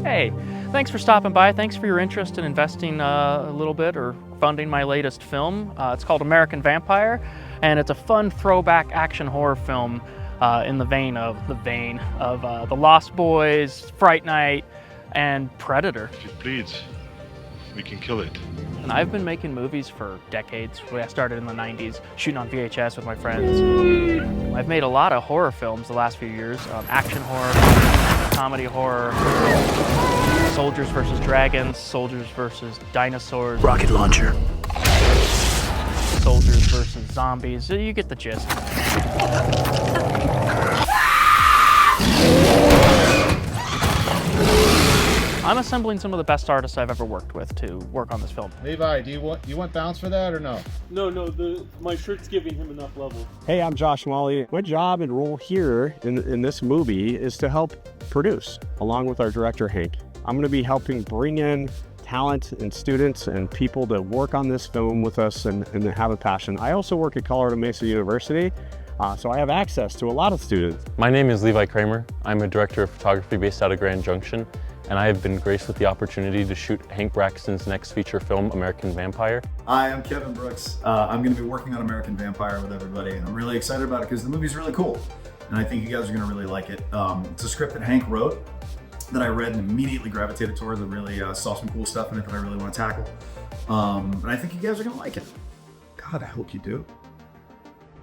Hey, thanks for stopping by. Thanks for your interest in investing a little bit or funding my latest film. It's called American Vampire, and it's a fun throwback action horror film in the vein of The Lost Boys, Fright Night, and Predator. If it bleeds, we can kill it. And I've been making movies for decades. I started in the 90s, shooting on VHS with my friends. I've made a lot of horror films the last few years. Action horror, comedy horror, soldiers versus dragons, soldiers versus dinosaurs. Rocket launcher. Soldiers versus zombies. You get the gist. I'm assembling some of the best artists I've ever worked with to work on this film. Levi, do you want bounce for that or no? No, my shirt's giving him enough level. Hey, I'm Josh Wally. My job and role here in this movie is to help produce, along with our director, Hank. I'm going to be helping bring in talent and students and people to work on this film with us and have a passion. I also work at Colorado Mesa University, so I have access to a lot of students. My name is Levi Kramer. I'm a director of photography based out of Grand Junction, and I have been graced with the opportunity to shoot Hank Braxton's next feature film, American Vampire. Hi, I'm Kevin Brooks. I'm going to be working on American Vampire with everybody, and I'm really excited about it because the movie's really cool, and I think you guys are going to really like it. It's a script that Hank wrote that I read and immediately gravitated towards and really saw some cool stuff in it that I really want to tackle. And I think you guys are going to like it. God, I hope you do.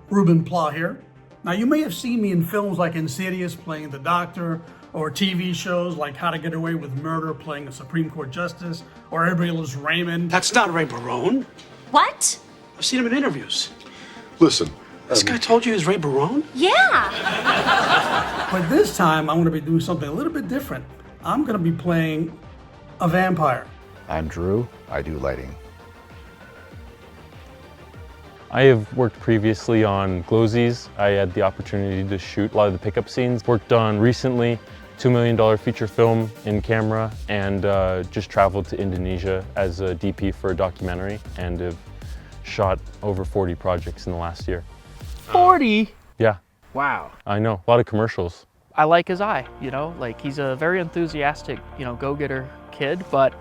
Ruben Pla here. Now, you may have seen me in films like Insidious playing the Doctor, or TV shows like How to Get Away with Murder playing a Supreme Court Justice, or Everybody Loves Raymond. That's not Ray Barone. What? I've seen him in interviews. Listen. This guy told you he's Ray Barone? Yeah. But this time, I'm going to be doing something a little bit different. I'm going to be playing a vampire. I'm Drew. I do lighting. I have worked previously on Glowsies. I had the opportunity to shoot a lot of the pickup scenes. Worked on recently $2 million feature film in camera, and just traveled to Indonesia as a DP for a documentary, and have shot over 40 projects in the last year. 40? Yeah. Wow. I know, a lot of commercials. I like his eye, like he's a very enthusiastic, go-getter kid, but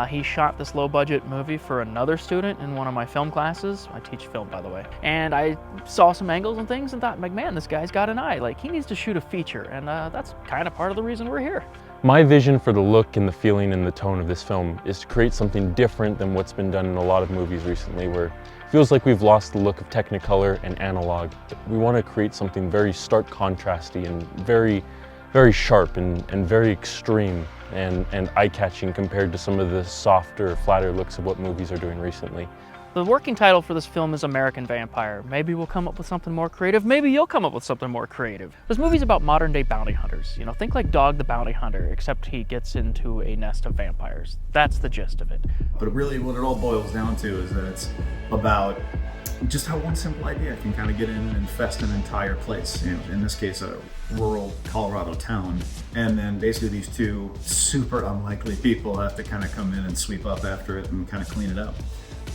he shot this low-budget movie for another student in one of my film classes. I teach film, by the way. And I saw some angles and things and thought, like, man, this guy's got an eye. Like, he needs to shoot a feature, and that's kind of part of the reason we're here. My vision for the look and the feeling and the tone of this film is to create something different than what's been done in a lot of movies recently, where it feels like we've lost the look of Technicolor and analog. We want to create something very stark contrasty and very, very sharp and very extreme and eye-catching compared to some of the softer, flatter looks of what movies are doing recently. The working title for this film is American Vampire. Maybe we'll come up with something more creative. Maybe you'll come up with something more creative. This movie's about modern-day bounty hunters. Think like Dog the Bounty Hunter, except he gets into a nest of vampires. That's the gist of it. But really what it all boils down to is that it's about just how one simple idea can kind of get in and infest an entire place. In this case, a rural Colorado town. And then basically these two super unlikely people have to kind of come in and sweep up after it and kind of clean it up.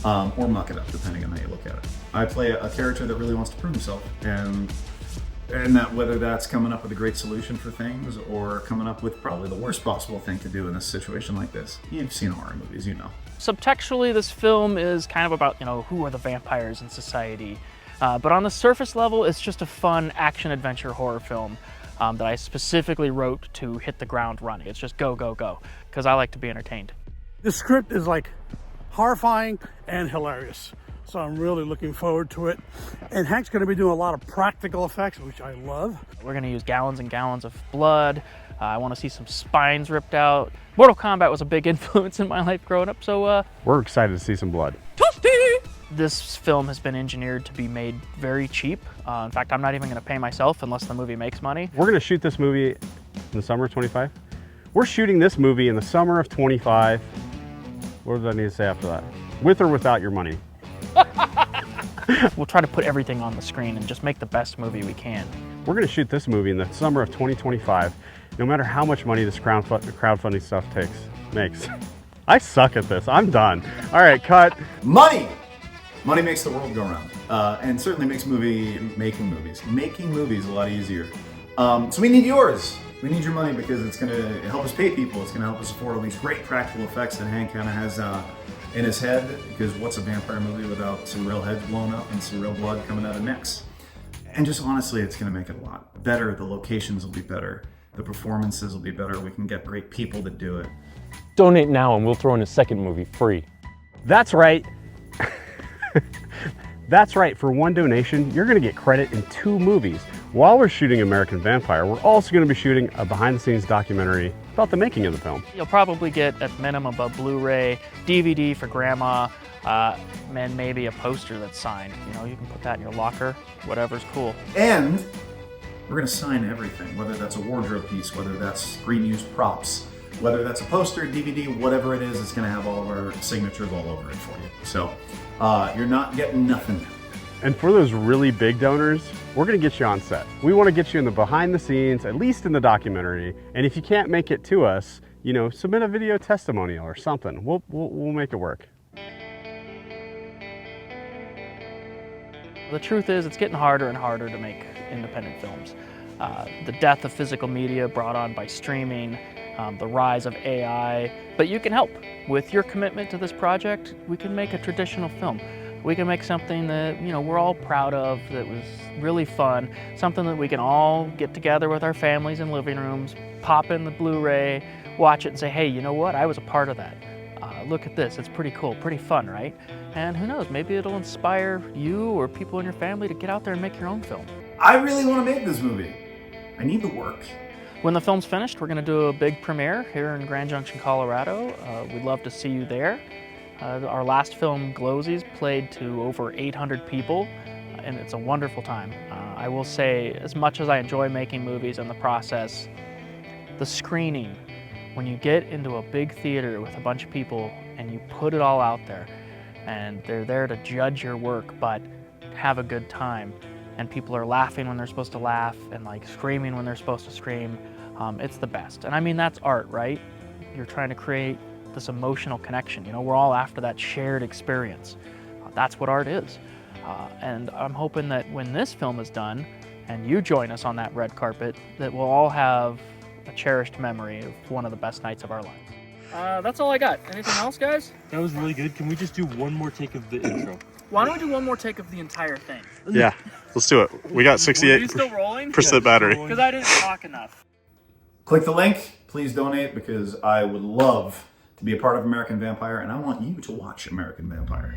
Or muck it up, depending on how you look at it. I play a character that really wants to prove himself, and that whether that's coming up with a great solution for things or coming up with probably the worst possible thing to do in a situation like this. You've seen horror movies, you know. Subtextually, this film is kind of about, who are the vampires in society. But on the surface level, it's just a fun action-adventure horror film that I specifically wrote to hit the ground running. It's just go, go, go, because I like to be entertained. The script is like horrifying and hilarious. So I'm really looking forward to it. And Hank's going to be doing a lot of practical effects, which I love. We're going to use gallons and gallons of blood. I want to see some spines ripped out. Mortal Kombat was a big influence in my life growing up, so We're excited to see some blood. this film has been engineered to be made very cheap. In fact, I'm not even going to pay myself unless the movie makes money. We're going to shoot this movie in the summer of 25. We're shooting this movie in the summer of 25. What does I need to say after that? With or without your money? We'll try to put everything on the screen and just make the best movie we can. We're going to shoot this movie in the summer of 2025, no matter how much money this crowdfunding stuff makes. I suck at this. I'm done. All right, cut. Money! Money makes the world go round, and certainly makes making movies a lot easier. So we need yours. We need your money because it's going to help us pay people. It's going to help us afford all these great practical effects that Hank kind of has in his head, because what's a vampire movie without some real heads blown up and some real blood coming out of necks? And just honestly, it's going to make it a lot better. The locations will be better. The performances will be better. We can get great people to do it. Donate now and we'll throw in a second movie free. That's right. That's right. For one donation, you're going to get credit in 2 movies. While we're shooting American Vampire, we're also going to be shooting a behind-the-scenes documentary about the making of the film. You'll probably get at minimum a Blu-ray, DVD for grandma, and maybe a poster that's signed. You know, you can put that in your locker, whatever's cool. And we're going to sign everything, whether that's a wardrobe piece, whether that's screen use props, whether that's a poster, DVD, whatever it is, it's going to have all of our signatures all over it for you. So you're not getting nothing. And for those really big donors, we're going to get you on set. We want to get you in the behind the scenes, at least in the documentary. And if you can't make it to us, you know, submit a video testimonial or something. We'll make it work. The truth is, it's getting harder and harder to make independent films. The death of physical media brought on by streaming, the rise of AI. But you can help. With your commitment to this project, we can make a traditional film. We can make something that, you know, we're all proud of, that was really fun, something that we can all get together with our families in living rooms, pop in the Blu-ray, watch it and say, hey, you know what, I was a part of that. Look at this, it's pretty cool, pretty fun, right? And who knows, maybe it'll inspire you or people in your family to get out there and make your own film. I really want to make this movie. I need the work. When the film's finished, we're going to do a big premiere here in Grand Junction, Colorado. We'd love to see you there. Our last film, Glowsies, played to over 800 people, and it's a wonderful time. I will say, as much as I enjoy making movies and the process, the screening, when you get into a big theater with a bunch of people and you put it all out there, and they're there to judge your work, but have a good time, and people are laughing when they're supposed to laugh and like screaming when they're supposed to scream, it's the best. And I mean, that's art, right? You're trying to create this emotional connection. You know, we're all after that shared experience. That's what art is. And I'm hoping that when this film is done and you join us on that red carpet, that we'll all have a cherished memory of one of the best nights of our lives. That's all I got. Anything else, guys? That was really good. Can we just do one more take of the intro? Why don't we do one more take of the entire thing? Yeah, let's do it. We got Are you still rolling? 68% battery. Because I didn't talk enough. Click the link, please donate, because I would love to be a part of American Vampire, and I want you to watch American Vampire.